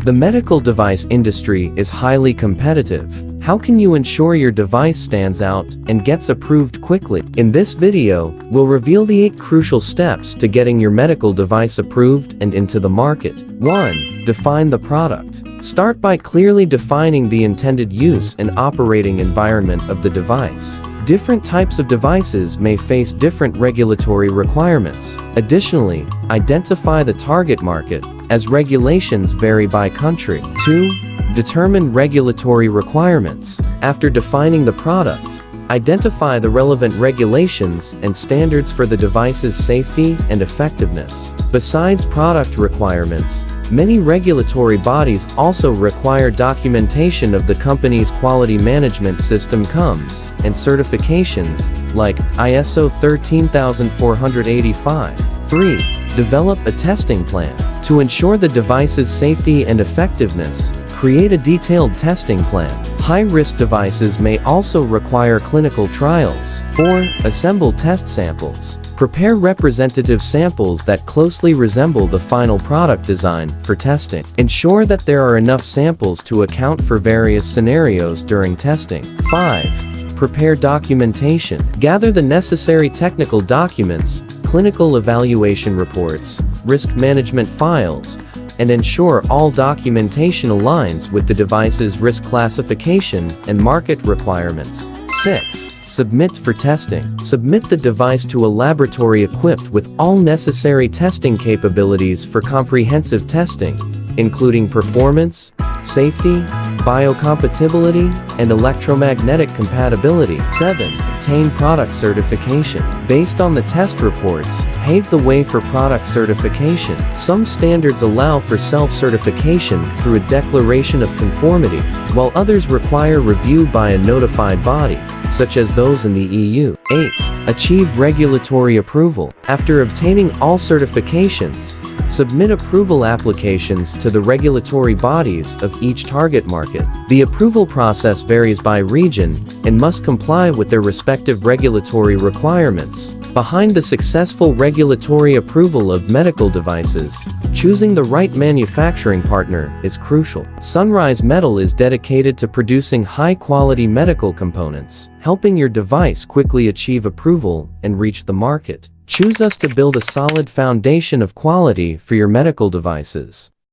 The medical device industry is highly competitive. How can you ensure your device stands out and gets approved quickly? In this video, we'll reveal the 8 crucial steps to getting your medical device approved and into the market. 1. Define the product. Start by clearly defining the intended use and operating environment of the device. Different types of devices may face different regulatory requirements. Additionally, identify the target market, as regulations vary by country. 2. Determine regulatory requirements. After defining the product, identify the relevant regulations and standards for the device's safety and effectiveness. Besides product requirements, many regulatory bodies also require documentation of the company's quality management system (CUMS) and certifications, like ISO 13485. 3. Develop a testing plan. To ensure the device's safety and effectiveness, create a detailed testing plan. High-risk devices may also require clinical trials. 4. Assemble test samples. Prepare representative samples that closely resemble the final product design for testing. Ensure that there are enough samples to account for various scenarios during testing. 5. Prepare documentation. Gather the necessary technical documents, clinical evaluation reports, risk management files, and ensure all documentation aligns with the device's risk classification and market requirements. 6. Submit for testing. Submit the device to a laboratory equipped with all necessary testing capabilities for comprehensive testing, including performance, safety, biocompatibility, and electromagnetic compatibility. 7. Obtain product certification. Based on the test reports, pave the way for product certification. Some standards allow for self-certification through a declaration of conformity, while others require review by a notified body, such as those in the EU. 8. Achieve regulatory approval. After obtaining all certifications, submit approval applications to the regulatory bodies of each target market. The approval process varies by region and must comply with their respective regulatory requirements. Behind the successful regulatory approval of medical devices, choosing the right manufacturing partner is crucial. Sunrise Metal is dedicated to producing high-quality medical components, helping your device quickly achieve approval and reach the market. Choose us to build a solid foundation of quality for your medical devices.